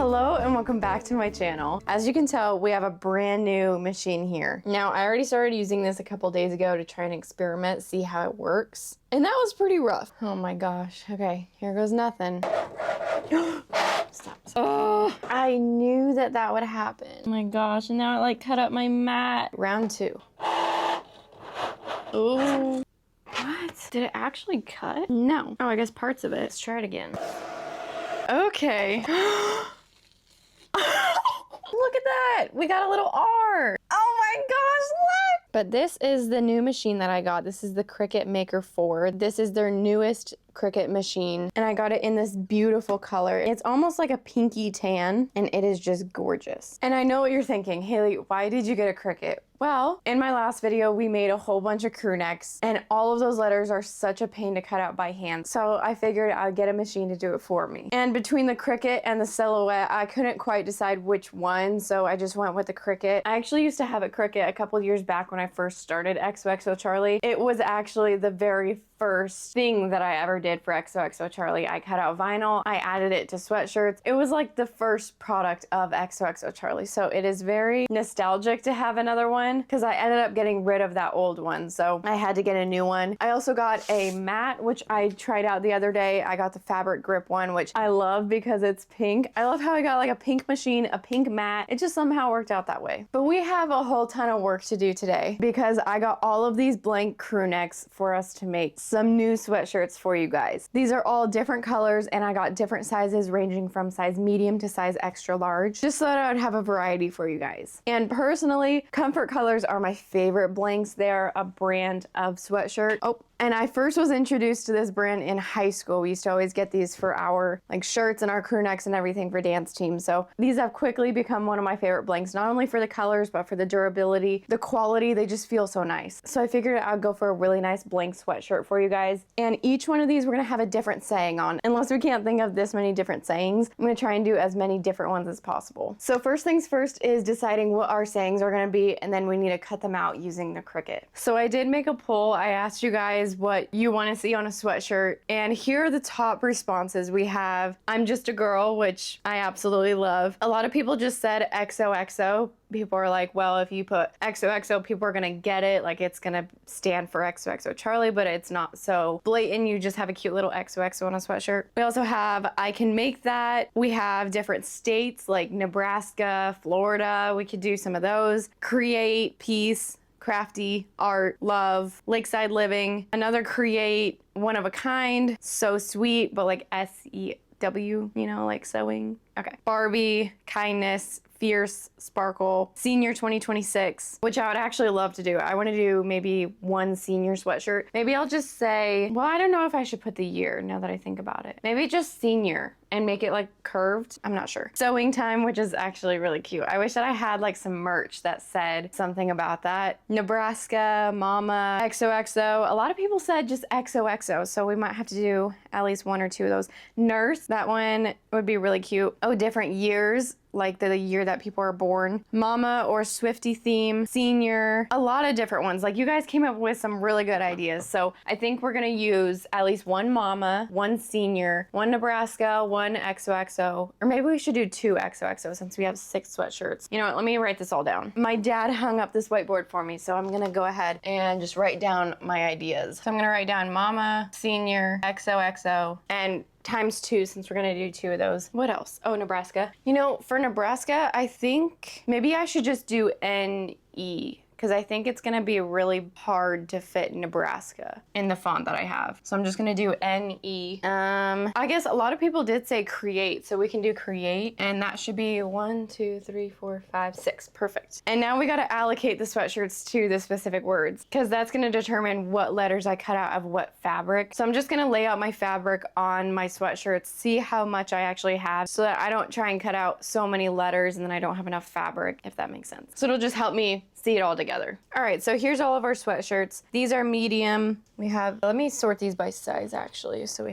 Hello and welcome back to my channel. As you can tell, we have a brand new machine here. Now, I already started using this a couple days ago to try and experiment, see how it works. And that was pretty rough. Oh my gosh. Okay, here goes nothing. Stop. Oh, I knew that that would happen. Oh my gosh, and now it like cut up my mat. Round 2. Oh. What? Did it actually cut? No. Oh, I guess parts of it. Let's try it again. Okay. Look at that. We got a little R. Oh my gosh, look. But this is the new machine that I got. This is the Cricut Maker 4. This is their newest Cricut machine, and I got it in this beautiful color. It's almost like a pinky tan, and it is just gorgeous. And I know what you're thinking, Haley, why did you get a Cricut? Well, in my last video, we made a whole bunch of crew necks, and all of those letters are such a pain to cut out by hand. So I figured I'd get a machine to do it for me. And between the Cricut and the Silhouette, I couldn't quite decide which one, so I just went with the Cricut. I actually used to have a Cricut a couple years back when I first started Xoxo Charley. It was actually the very first thing that I ever did for Xoxo Charley. I cut out vinyl, I added it to sweatshirts. It was like the first product of Xoxo Charley, so it is very nostalgic to have another one because I ended up getting rid of that old one, so I had to get a new one. I also got a mat, which I tried out the other day. I got the fabric grip one, which I love because it's pink. I love how I got like a pink machine, a pink mat. It just somehow worked out that way. But we have a whole ton of work to do today because I got all of these blank crew necks for us to make some new sweatshirts for you guys. These are all different colors, and I got different sizes ranging from size medium to size extra large, just so that I would have a variety for you guys. And personally, Comfort Colors are my favorite blanks. They're a brand of sweatshirt. Oh, and I first was introduced to this brand in high school. We used to always get these for our like shirts and our crew necks and everything for dance teams. So these have quickly become one of my favorite blanks, not only for the colors, but for the durability, the quality. They just feel so nice. So I figured I'd go for a really nice blank sweatshirt for you guys. And each one of these, we're gonna have a different saying on. Unless we can't think of this many different sayings, I'm gonna try and do as many different ones as possible. So first things first is deciding what our sayings are gonna be, and then we need to cut them out using the Cricut. So I did make a poll. I asked you guys what you want to see on a sweatshirt, and here are the top responses. We have "I'm just a girl," which I absolutely love. A lot of people just said XOXO. People are like, well, if you put XOXO, people are gonna get it, like it's gonna stand for Xoxo Charley, but it's not so blatant. You just have a cute little XOXO on a sweatshirt. We also have "I can make that." We have different states like Nebraska, Florida. We could do some of those. Create, peace, crafty, art, love, lakeside living. Another create, one of a kind, so sweet, but like SEW, you know, like sewing. Okay. Barbie, kindness, fierce, sparkle, senior 2026, which I would actually love to do. I want to do maybe one senior sweatshirt. Maybe I'll just say, well, I don't know if I should put the year now that I think about it. Maybe just senior and make it like curved. I'm not sure. Sewing time, which is actually really cute. I wish that I had like some merch that said something about that. Nebraska, mama, XOXO. A lot of people said just XOXO, so we might have to do at least one or two of those. Nurse, that one would be really cute. Oh, different years, like the year that people are born. Mama or Swiftie theme, senior, a lot of different ones. Like you guys came up with some really good ideas. So I think we're gonna use at least one mama, one senior, one Nebraska, one XOXO, or maybe we should do 2 XOXO since we have 6 sweatshirts. You know what, let me write this all down. My dad hung up this whiteboard for me, so I'm gonna go ahead and just write down my ideas. So I'm gonna write down mama, senior, XOXO, and ×2 since we're gonna do 2 of those. What else? Oh, Nebraska. You know, for Nebraska, I think maybe I should just do NE, because I think it's gonna be really hard to fit Nebraska in the font that I have. So I'm just gonna do NE. I guess a lot of people did say create, so we can do create, and that should be 1, 2, 3, 4, 5, 6. Perfect. And now we gotta allocate the sweatshirts to the specific words, because that's gonna determine what letters I cut out of what fabric. So I'm just gonna lay out my fabric on my sweatshirts, see how much I actually have, so that I don't try and cut out so many letters and then I don't have enough fabric, if that makes sense. So it'll just help me see it all together. All right, so here's all of our sweatshirts. These are medium. We have, let me sort these by size actually. So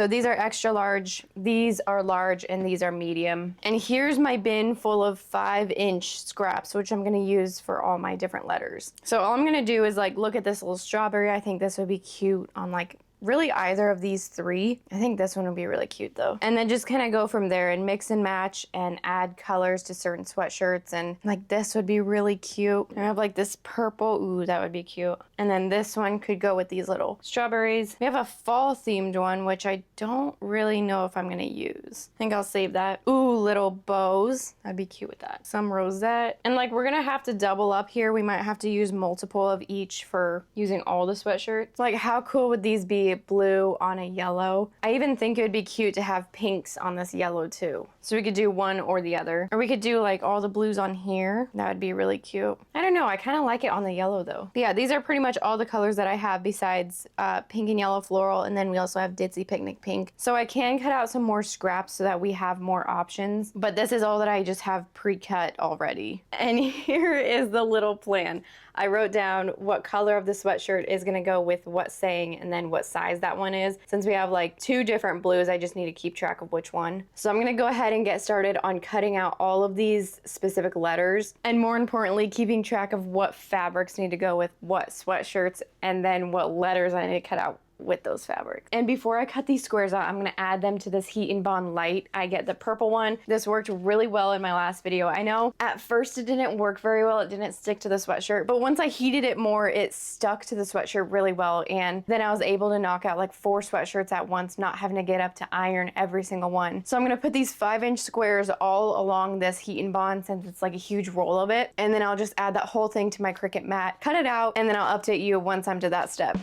these are extra large, these are large, and these are medium. And here's my bin full of 5-inch scraps, which I'm gonna use for all my different letters. So all I'm gonna do is like, look at this little strawberry. I think this would be cute on like really either of these three. I think this one would be really cute though. And then just kind of go from there and mix and match and add colors to certain sweatshirts. And like this would be really cute. I have like this purple, ooh, that would be cute. And then this one could go with these little strawberries. We have a fall themed one, which I don't really know if I'm gonna use. I think I'll save that. Ooh, little bows. That'd be cute with that. Some rosette. And like we're gonna have to double up here. We might have to use multiple of each for using all the sweatshirts. Like how cool would these be? Blue on a yellow. I even think it would be cute to have pinks on this yellow too. So we could do one or the other. Or we could do like all the blues on here. That would be really cute. I don't know. I kind of like it on the yellow though. But yeah, these are pretty much all the colors that I have besides pink and yellow floral. And then we also have Ditzy Picnic Pink. So I can cut out some more scraps so that we have more options. But this is all that I just have pre-cut already. And here is the little plan. I wrote down what color of the sweatshirt is gonna go with what saying and then what size that one is. Since we have like 2 different blues, I just need to keep track of which one. So I'm gonna go ahead and get started on cutting out all of these specific letters, and more importantly, keeping track of what fabrics need to go with what sweatshirts and then what letters I need to cut out with those fabrics. And before I cut these squares out, I'm gonna add them to this Heat and Bond light. I get the purple one. This worked really well in my last video. I know at first it didn't work very well. It didn't stick to the sweatshirt, but once I heated it more, it stuck to the sweatshirt really well. And then I was able to knock out like 4 sweatshirts at once, not having to get up to iron every single one. So I'm gonna put these 5-inch squares all along this Heat and Bond since it's like a huge roll of it. And then I'll just add that whole thing to my Cricut mat, cut it out, and then I'll update you once I'm to that step.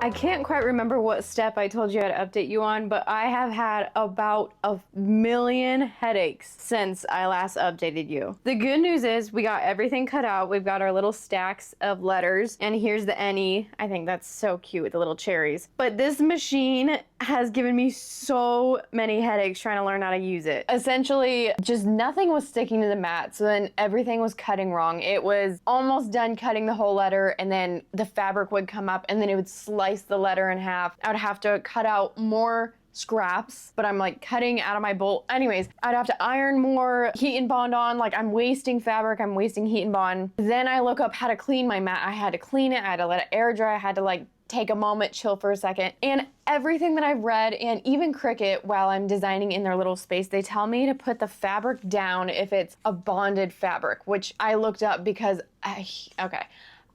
I can't quite remember what step I told you I'd update you on, but I have had about 1,000,000 headaches since I last updated you. The good news is we got everything cut out. We've got our little stacks of letters, and here's the any. I think that's so cute with the little cherries. But this machine has given me so many headaches trying to learn how to use it. Essentially, just nothing was sticking to the mat, so then everything was cutting wrong. It was almost done cutting the whole letter, and then the fabric would come up, and then it would slice the letter in half. I would have to cut out more scraps, but I'm like cutting out of my bolt. Anyways, I'd have to iron more, heat and bond on, like I'm wasting fabric, I'm wasting heat and bond. Then I look up how to clean my mat. I had to clean it, I had to let it air dry, I had to like take a moment, chill for a second. And everything that I've read, and even Cricut, while I'm designing in their little space, they tell me to put the fabric down if it's a bonded fabric, which I looked up because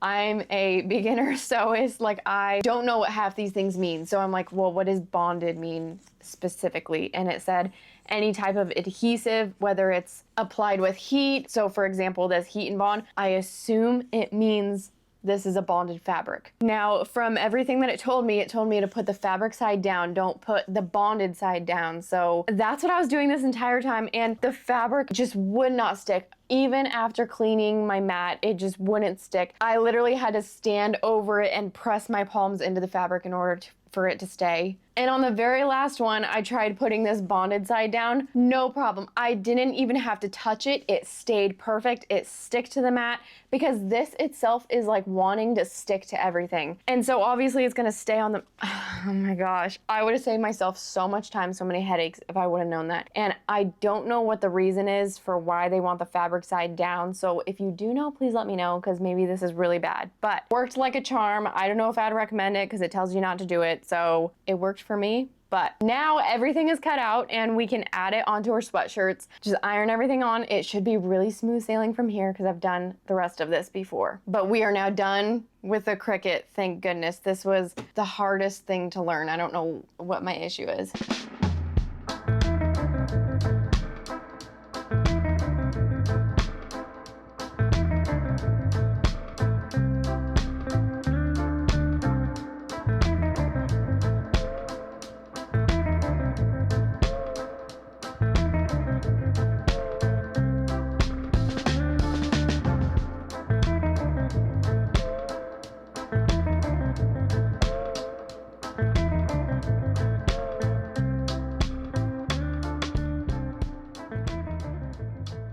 I'm a beginner sewist. Like, I don't know what half these things mean. So I'm like, well, what does bonded mean specifically? And it said any type of adhesive, whether it's applied with heat. So for example, this heat and bond, I assume it means this is a bonded fabric. Now, from everything that it told me to put the fabric side down, don't put the bonded side down. So that's what I was doing this entire time, and the fabric just would not stick. Even after cleaning my mat, it just wouldn't stick. I literally had to stand over it and press my palms into the fabric in order for it to stay. And on the very last one, I tried putting this bonded side down. No problem. I didn't even have to touch it. It stayed perfect. It stuck to the mat because this itself is like wanting to stick to everything. And so obviously it's gonna stay on the, oh my gosh. I would have saved myself so much time, so many headaches if I would have known that. And I don't know what the reason is for why they want the fabric side down. So if you do know, please let me know, because maybe this is really bad. But worked like a charm. I don't know if I'd recommend it because it tells you not to do it. So it worked for me. But now everything is cut out and we can add it onto our sweatshirts. Just iron everything on. It should be really smooth sailing from here because I've done the rest of this before. But we are now done with the Cricut. Thank goodness. This was the hardest thing to learn. I don't know what my issue is.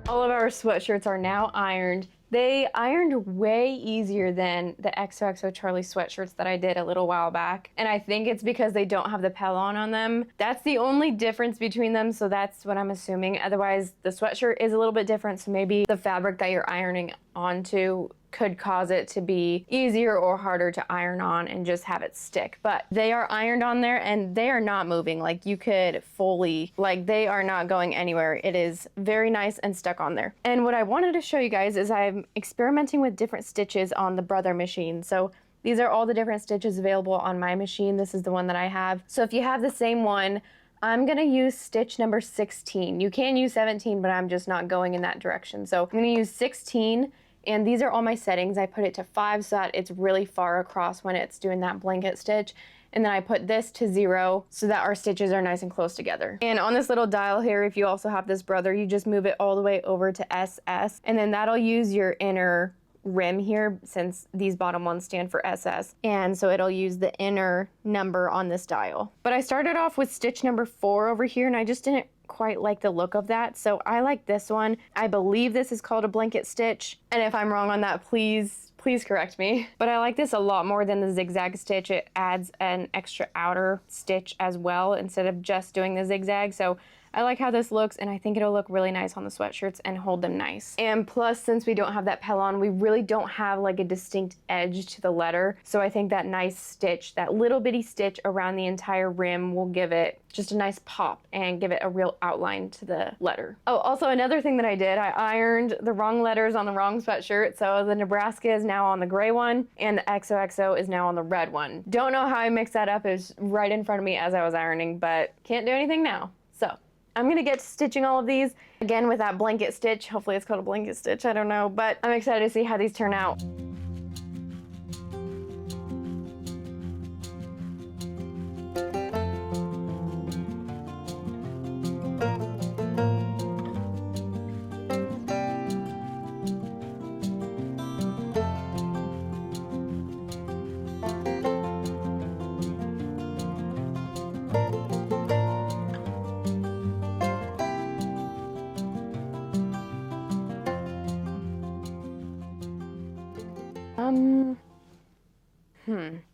All of our sweatshirts are now ironed. They ironed way easier than the Xoxo Charley sweatshirts that I did a little while back. And I think it's because they don't have the Pellon on them. That's the only difference between them, so that's what I'm assuming. Otherwise, the sweatshirt is a little bit different, so maybe the fabric that you're ironing onto could cause it to be easier or harder to iron on and just have it stick. But they are ironed on there and they are not moving. Like, you could fully, like, they are not going anywhere. It is very nice and stuck on there. And what I wanted to show you guys is I'm experimenting with different stitches on the Brother machine. So these are all the different stitches available on my machine. This is the one that I have. So if you have the same one, I'm gonna use stitch number 16. You can use 17, but I'm just not going in that direction. So I'm gonna use 16. And these are all my settings. I put it to 5 so that it's really far across when it's doing that blanket stitch. And then I put this to 0 so that our stitches are nice and close together. And on this little dial here, if you also have this Brother, you just move it all the way over to SS. And then that'll use your inner rim here, since these bottom ones stand for SS. And so it'll use the inner number on this dial. But I started off with stitch number 4 over here, and I just didn't quite like the look of that, so I like this one. I believe this is called a blanket stitch, and if I'm wrong on that, please correct me. But I like this a lot more than the zigzag stitch. It adds an extra outer stitch as well instead of just doing the zigzag. So I like how this looks, and I think it'll look really nice on the sweatshirts and hold them nice. And plus, since we don't have that Pellon, we really don't have like a distinct edge to the letter. So I think that nice stitch, that little bitty stitch around the entire rim, will give it just a nice pop and give it a real outline to the letter. Oh, also another thing that I did, I ironed the wrong letters on the wrong sweatshirt. So the Nebraska is now on the gray one, and the XOXO is now on the red one. Don't know how I mixed that up. It was right in front of me as I was ironing, but can't do anything now. So I'm gonna get to stitching all of these again with that blanket stitch. Hopefully it's called a blanket stitch, I don't know, but I'm excited to see how these turn out.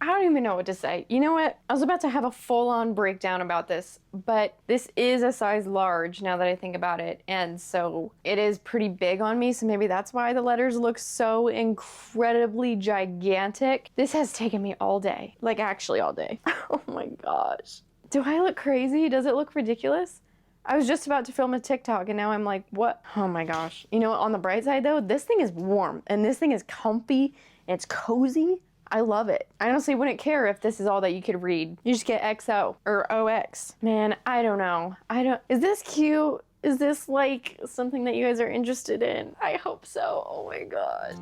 I don't even know what to say. You know what? I was about to have a full-on breakdown about this, but this is a size large now that I think about it, and so it is pretty big on me, so maybe that's why the letters look so incredibly gigantic. This has taken me all day. Like, actually all day. Oh my gosh. Do I look crazy? Does it look ridiculous? I was just about to film a TikTok and now I'm like, what? Oh my gosh. You know what, on the bright side though, this thing is warm and this thing is comfy It's cozy. I love it. I honestly wouldn't care if this is all that you could read. You just get XO or OX. Man, I don't know. Is this cute? Is this like something that you guys are interested in? I hope so. Oh my God.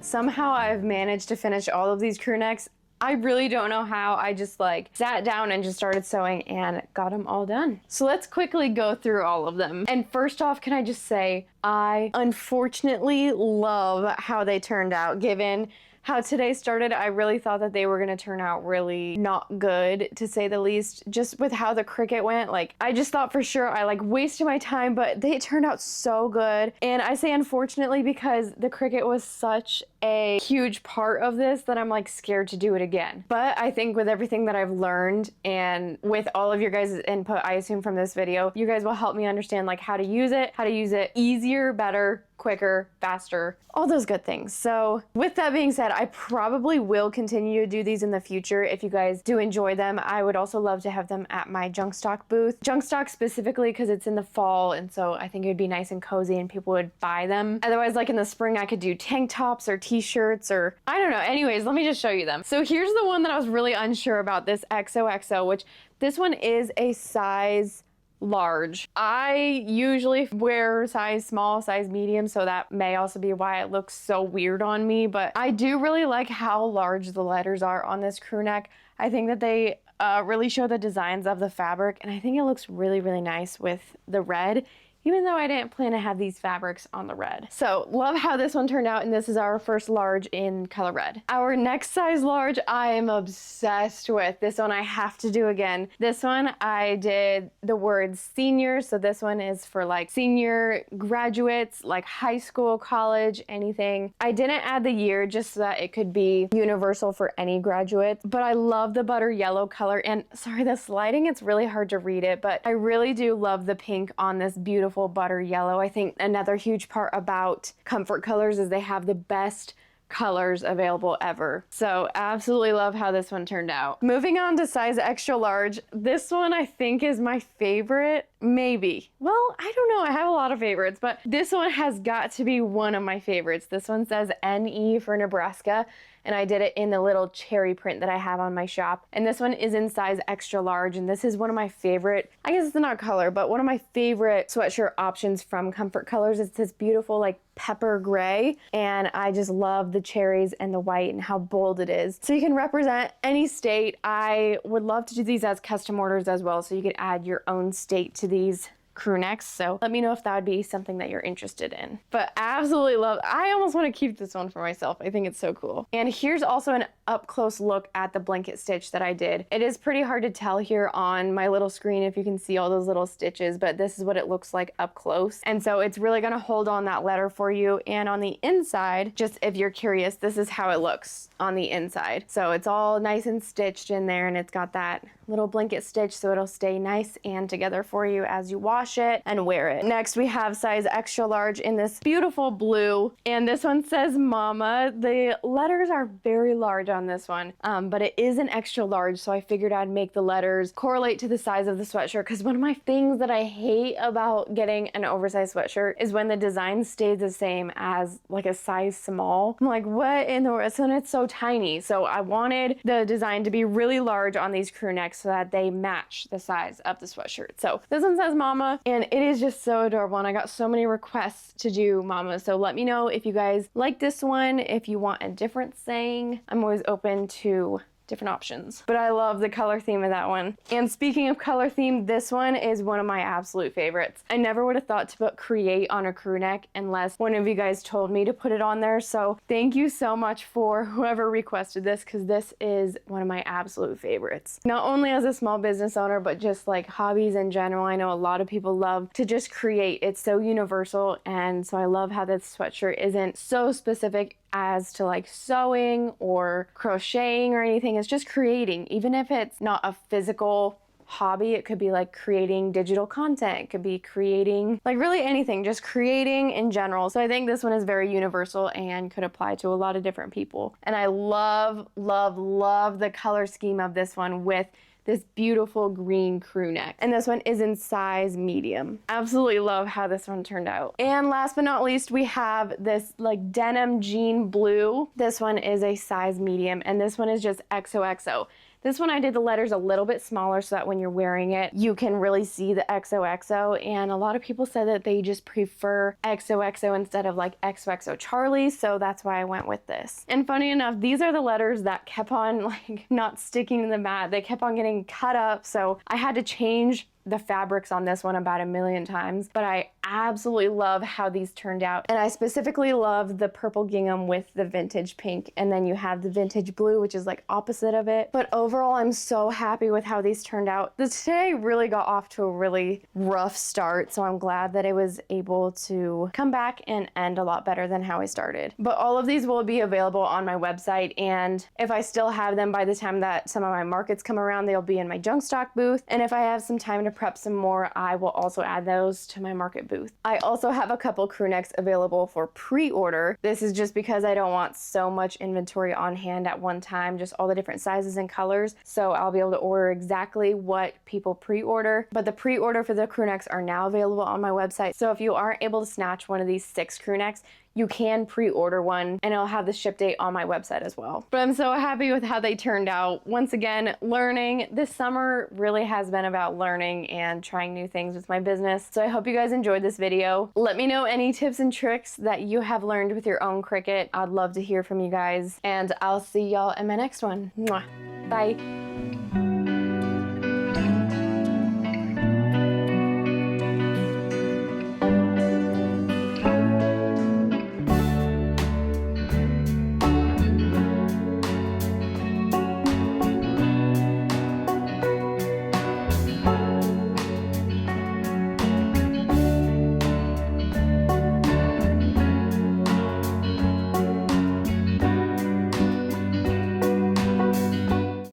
Somehow I've managed to finish all of these crew necks. I really don't know how. I just like sat down and just started sewing and got them all done. So let's quickly go through all of them. And first off, can I just say, I unfortunately love how they turned out. Given how today started, I really thought that they were gonna turn out really not good, to say the least, just with how the Cricut went. Like, I just thought for sure I like wasted my time, but they turned out so good. And I say unfortunately because the Cricut was such a huge part of this that I'm like scared to do it again. But I think with everything that I've learned and with all of your guys' input, I assume from this video, you guys will help me understand like how to use it easier, better, quicker, faster, all those good things. So with that being said, I probably will continue to do these in the future. If you guys do enjoy them, I would also love to have them at my junk stock booth. Junk stock specifically because it's in the fall, and so I think it would be nice and cozy and people would buy them. Otherwise, like in the spring, I could do tank tops or t-shirts or I don't know. Anyways, let me just show you them. So here's the one that I was really unsure about, this XOXO, which this one is a size large. I usually wear size small, size medium, so that may also be why it looks so weird on me, but I do really like how large the letters are on this crew neck. I think that they really show the designs of the fabric, and I think it looks really, really nice with the red, even though I didn't plan to have these fabrics on the red. So love how this one turned out, and this is our first large in color red. Our next size large I am obsessed with. This one I have to do again. This one I did the word senior, so this one is for like senior graduates, like high school, college, anything. I didn't add the year just so that it could be universal for any graduate, but I love the butter yellow color, and sorry, this lighting, it's really hard to read it, but I really do love the pink on this beautiful butter yellow. I think another huge part about Comfort Colors is they have the best colors available ever. So absolutely love how this one turned out. Moving on to size extra large. This one I think is my favorite, maybe. Well, I don't know. I have a lot of favorites, but this one has got to be one of my favorites. This one says NE for Nebraska, and I did it in the little cherry print that I have on my shop. And this one is in size extra large, and this is one of my favorite, I guess it's not color, but one of my favorite sweatshirt options from Comfort Colors. It's this beautiful like pepper gray, and I just love the cherries and the white and how bold it is. So you can represent any state. I would love to do these as custom orders as well, so you could add your own state to these crew necks. So let me know if that would be something that you're interested in. But absolutely love, I almost want to keep this one for myself. I think it's so cool. And here's also an up close look at the blanket stitch that I did. It is pretty hard to tell here on my little screen if you can see all those little stitches, but this is what it looks like up close. And so it's really going to hold on that letter for you. And on the inside, just if you're curious, this is how it looks on the inside. So it's all nice and stitched in there, and it's got that little blanket stitch so it'll stay nice and together for you as you wash it and wear it. Next we have size extra large in this beautiful blue, and this one says mama. The letters are very large on this one, but it is an extra large, so I figured I'd make the letters correlate to the size of the sweatshirt, because one of my things that I hate about getting an oversized sweatshirt is when the design stays the same as like a size small. I'm like, what in the world? And it's so tiny. So I wanted the design to be really large on these crew necks so that they match the size of the sweatshirt. So this one says mama, and it is just so adorable, and I got so many requests to do mama. So let me know if you guys like this one, if you want a different saying. I'm always open to different options, but I love the color theme of that one. And speaking of color theme, this one is one of my absolute favorites. I never would have thought to put create on a crew neck unless one of you guys told me to put it on there. So thank you so much for whoever requested this, because this is one of my absolute favorites. Not only as a small business owner, but just like hobbies in general. I know a lot of people love to just create. It's so universal, and so I love how this sweatshirt isn't so specific as to like sewing or crocheting or anything. It's just creating. Even if it's not a physical hobby, it could be like creating digital content, it could be creating like really anything, just creating in general. So I think this one is very universal and could apply to a lot of different people. And I love, love, love the color scheme of this one with this beautiful green crew neck. And this one is in size medium. Absolutely love how this one turned out. And last but not least, we have this like denim jean blue. This one is a size medium, and this one is just XOXO. This one I did the letters a little bit smaller so that when you're wearing it, you can really see the XOXO. And a lot of people said that they just prefer XOXO instead of like Xoxo Charley. So that's why I went with this. And funny enough, these are the letters that kept on like not sticking to the mat. They kept on getting cut up. So I had to change the fabrics on this one about a million times, but I absolutely love how these turned out. And I specifically love the purple gingham with the vintage pink, and then you have the vintage blue, which is like opposite of it. But overall, I'm so happy with how these turned out. Today really got off to a really rough start, so I'm glad that it was able to come back and end a lot better than how I started. But all of these will be available on my website, and if I still have them by the time that some of my markets come around, they'll be in my junk stock booth. And if I have some time to prep some more, I will also add those to my market booth. I also have a couple crew necks available for pre-order. This is just because I don't want so much inventory on hand at one time, just all the different sizes and colors. So I'll be able to order exactly what people pre-order. But the pre-order for the crew necks are now available on my website. So if you aren't able to snatch one of these 6 crew necks, you can pre-order one, and I'll have the ship date on my website as well. But I'm so happy with how they turned out. Once again, learning. This summer really has been about learning and trying new things with my business. So I hope you guys enjoyed this video. Let me know any tips and tricks that you have learned with your own Cricut. I'd love to hear from you guys, and I'll see y'all in my next one. Mwah. Bye.